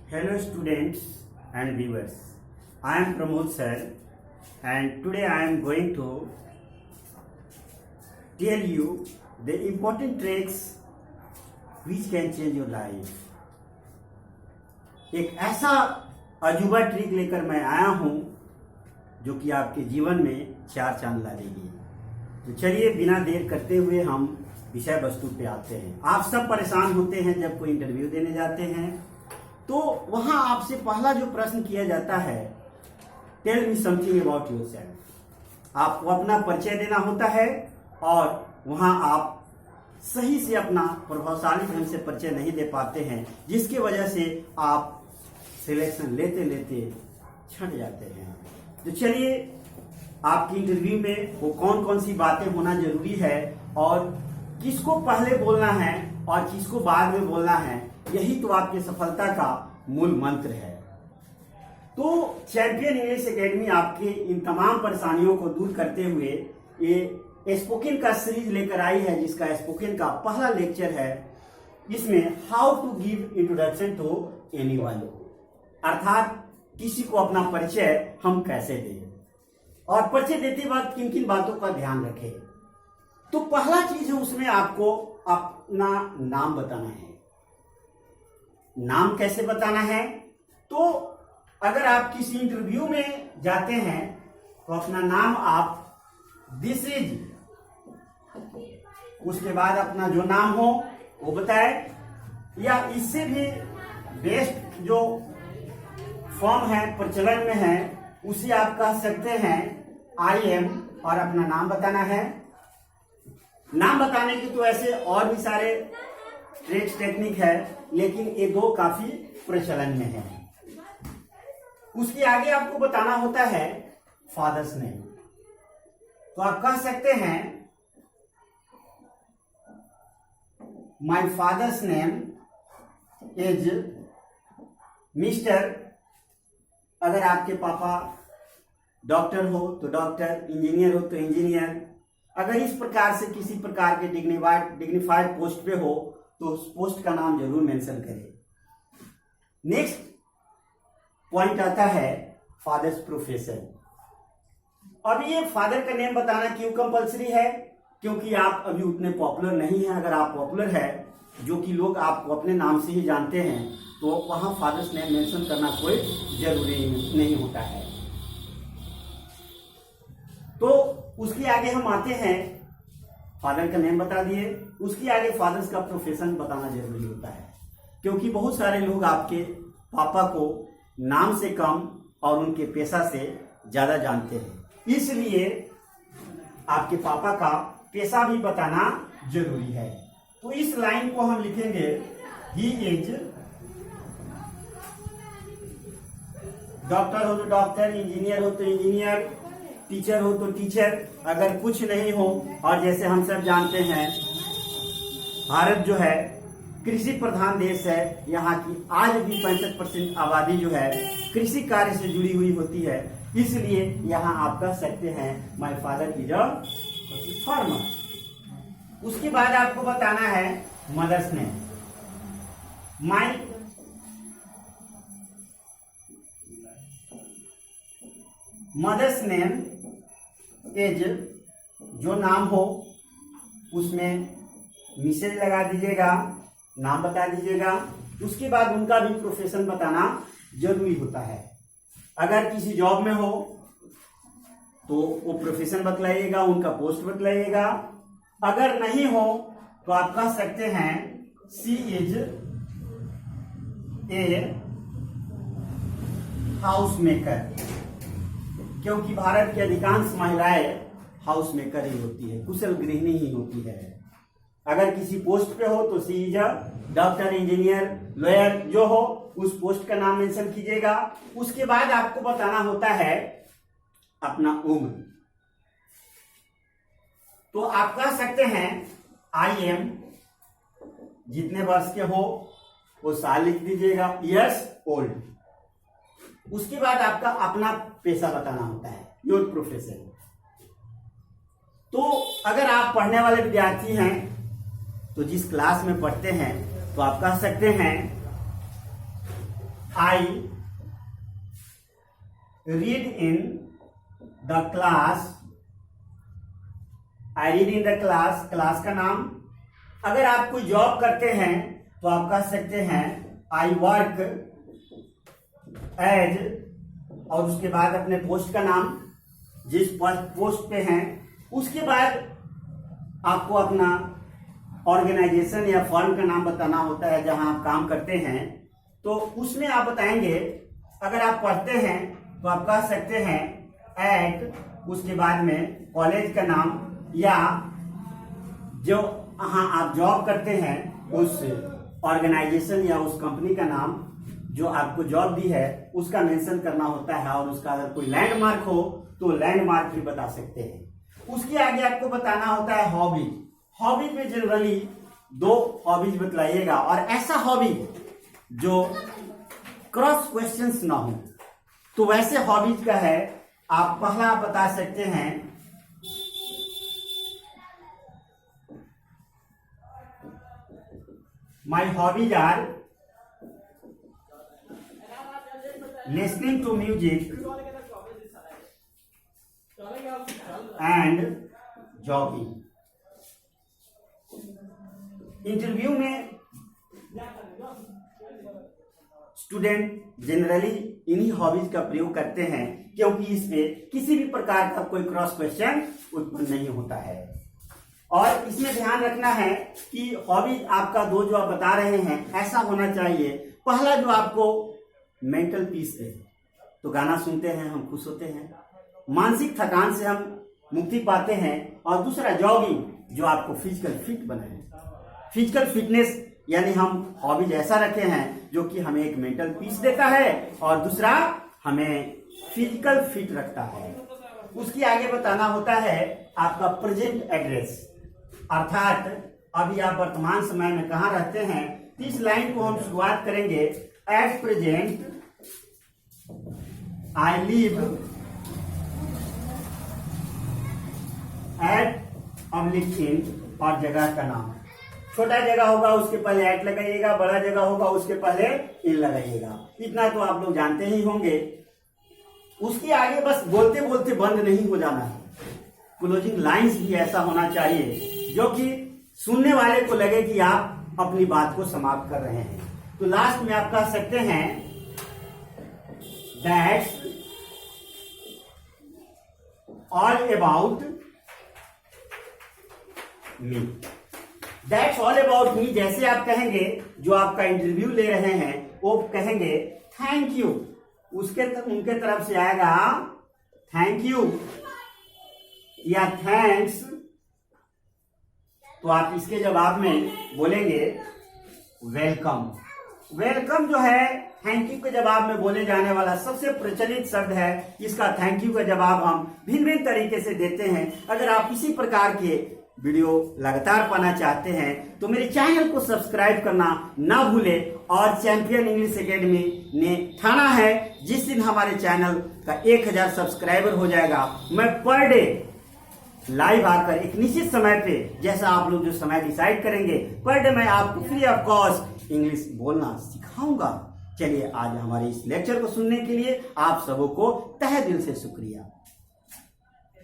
Hello students and viewers. I am Pramod sir and today I am going to tell you the important tricks which can change your life. एक ऐसा अजूबा trick लेकर मैं आया हूं जो कि आपके जीवन में चार चांद ला देगी। तो चलिए बिना देर करते हुए हम विषय वस्तु पे आते हैं। आप सब परेशान होते हैं जब कोई इंटरव्यू देने जाते हैं तो वहां आपसे पहला जो प्रश्न किया जाता है, tell me something about yourself. आपको अपना परिचय देना होता है और वहां आप सही से अपना प्रभावशाली ढंग से परिचय नहीं दे पाते हैं, जिसकी वजह से आप सिलेक्शन लेते लेते छट जाते हैं। तो चलिए आपकी इंटरव्यू में वो कौन कौन सी बातें होना जरूरी है और किसको पहले बोलना है और किसको बाद में बोलना है, यही तो आपकी सफलता का मूल मंत्र है। तो चैंपियन इंग्लिश एकेडमी आपके इन तमाम परेशानियों को दूर करते हुए ये स्पोकन का सीरीज लेकर आई है, जिसका स्पोकन का पहला लेक्चर है। इसमें how to give introduction to anyone, अर्थात किसी को अपना परिचय हम कैसे दें और परिचय देते वक्त किन किन बातों का ध्यान रखें। तो पहला चीज है उसमें आपको अपना नाम बताना है। नाम कैसे बताना है? तो अगर आप किसी इंटरव्यू में जाते हैं तो अपना नाम आप दिस इज, उसके बाद अपना जो नाम हो वो बताए, या इससे भी बेस्ट जो फॉर्म है प्रचलन में है उसे आप कह सकते हैं आई एम, और अपना नाम बताना है। नाम बताने की तो ऐसे और भी सारे ट्रिक्स टेक्निक है, लेकिन ये दो काफी प्रचलन में है। उसके आगे आपको बताना होता है फादर्स नेम। तो आप कह सकते हैं my father's name is mister. अगर आपके पापा डॉक्टर हो तो डॉक्टर, इंजीनियर हो तो इंजीनियर। अगर इस प्रकार से किसी प्रकार के डिग्निफाइड पोस्ट पे हो तो उस पोस्ट का नाम जरूर मेंशन करें। नेक्स्ट पॉइंट आता है फादर्स प्रोफेशन। अब ये फादर का नेम बताना क्यों कंपलसरी है? क्योंकि आप अभी उतने पॉपुलर नहीं हैं। अगर आप पॉपुलर है, जो कि लोग आपको अपने नाम से ही जानते हैं, तो वहां फादर्स नेम मेंशन करना कोई जरूरी नहीं होता है। तो उसके आगे हम आते हैं, फादर का नेम बता दिए, उसके आगे फादर्स का प्रोफेशन बताना जरूरी होता है। क्योंकि बहुत सारे लोग आपके पापा को नाम से कम और उनके पेशा से ज्यादा जानते हैं, इसलिए आपके पापा का पेशा भी बताना जरूरी है। तो इस लाइन को हम लिखेंगे ही इज डॉक्टर हो तो डॉक्टर, इंजीनियर हो तो इंजीनियर, टीचर हो तो टीचर। अगर कुछ नहीं हो, और जैसे हम सब जानते हैं भारत जो है कृषि प्रधान देश है, यहाँ की आज भी 65% आबादी जो है कृषि कार्य से जुड़ी हुई होती है, इसलिए यहाँ आप कह सकते हैं my father is a farmer. उसके बाद आपको बताना है mother's name. My mother's name is, जो नाम हो उसमें मिसेज लगा दीजिएगा, नाम बता दीजिएगा। उसके बाद उनका भी प्रोफेशन बताना जरूरी होता है। अगर किसी जॉब में हो तो वो प्रोफेशन बतलाइएगा, उनका पोस्ट बतलाइएगा। अगर नहीं हो तो आप कह सकते हैं सी इज ए हाउस मेकर, क्योंकि भारत की अधिकांश महिलाएं हाउस मेकर ही होती है, कुशल गृहिणी ही होती है। अगर किसी पोस्ट पे हो तो सी इज डॉक्टर, इंजीनियर, लॉयर, जो हो उस पोस्ट का नाम मेंशन कीजिएगा। उसके बाद आपको बताना होता है अपना उम्र। तो आप कह सकते हैं आई एम, जितने वर्ष के हो वो साल लिख दीजिएगा, ईयर्स ओल्ड। उसके बाद आपका अपना पेशा बताना होता है, योर प्रोफेशन। तो अगर आप पढ़ने वाले विद्यार्थी हैं तो जिस क्लास में पढ़ते हैं तो आप कह सकते हैं I read in the class, I read in the class, class का नाम। अगर आप कोई जॉब करते हैं तो आप कह सकते हैं आई वर्क एज, और उसके बाद अपने पोस्ट का नाम, जिस पोस्ट पे हैं, उसके बाद आपको अपना ऑर्गेनाइजेशन या फर्म का नाम बताना होता है जहां आप काम करते हैं। तो उसमें आप बताएंगे, अगर आप पढ़ते हैं तो आप कह सकते हैं एट, उसके बाद में कॉलेज का नाम, या जो आप जॉब करते हैं उस ऑर्गेनाइजेशन या उस कंपनी का नाम जो आपको जॉब दी है उसका मेंशन करना होता है, और उसका अगर कोई लैंडमार्क हो तो लैंडमार्क भी बता सकते हैं। उसके आगे आपको बताना होता है हॉबीज। हॉबीज में जनरली 2 हॉबीज बतलाइएगा, और ऐसा हॉबीज जो क्रॉस क्वेश्चंस ना हो। तो वैसे हॉबीज का है, आप पहला बता सकते हैं my hobbies are listening to music and jogging. Interview में स्टूडेंट जनरली इन्हीं हॉबीज का प्रयोग करते हैं, क्योंकि इसमें किसी भी प्रकार का कोई क्रॉस क्वेश्चन उत्पन्न नहीं होता है। और इसमें ध्यान रखना है कि हॉबीज आपका 2 जो आप बता रहे हैं ऐसा होना चाहिए। पहला जो आपको मेंटल पीस है, तो गाना सुनते हैं हम खुश होते हैं, मानसिक थकान से हम मुक्ति पाते हैं। और दूसरा जॉगिंग, जो आपको फिजिकल फिट बनाए। फिजिकल फिटनेस यानी हम हॉबीज ऐसा रखे हैं जो कि हमें एक मेंटल पीस देता है और दूसरा हमें फिजिकल फिट रखता है। उसके आगे बताना होता है आपका प्रेजेंट एड्रेस, अर्थात अभी आप वर्तमान समय में कहाँ रहते हैं। इस लाइन को हम शुरुआत करेंगे at present I live at in, और जगह का नाम। छोटा जगह होगा उसके पहले एट लगाइएगा, बड़ा जगह होगा उसके पहले इन लगाइएगा। इतना तो आप लोग जानते ही होंगे। उसके आगे बस बोलते बोलते बंद नहीं हो जाना है। क्लोजिंग लाइंस भी ऐसा होना चाहिए जो कि सुनने वाले को लगे कि आप अपनी बात को समाप्त कर रहे हैं। तो लास्ट में आप कह सकते हैं that's all about me. That's all about me जैसे आप कहेंगे, जो आपका इंटरव्यू ले रहे हैं वो कहेंगे थैंक यू, उनके तरफ से आएगा थैंक यू या थैंक्स। तो आप इसके जवाब में बोलेंगे वेलकम। वेलकम जो है थैंक यू के जवाब में बोले जाने वाला सबसे प्रचलित शब्द है। इसका थैंक यू का जवाब हम भिन्न भिन्न तरीके से देते हैं। अगर आप इसी प्रकार के वीडियो लगातार पाना चाहते हैं तो मेरे चैनल को सब्सक्राइब करना ना भूलें। और चैंपियन इंग्लिश एकेडमी ने ठाना है जिस दिन हमारे चैनल का 1000 सब्सक्राइबर हो जाएगा, मैं पर डे लाइव आकर एक निश्चित समय पे, जैसा आप लोग जो समय डिसाइड करेंगे, पर डे मैं आपको फ्री ऑफ कॉस्ट इंग्लिश बोलना सिखाऊंगा। चलिए आज हमारे इस लेक्चर को सुनने के लिए आप सबों को तहे दिल से शुक्रिया।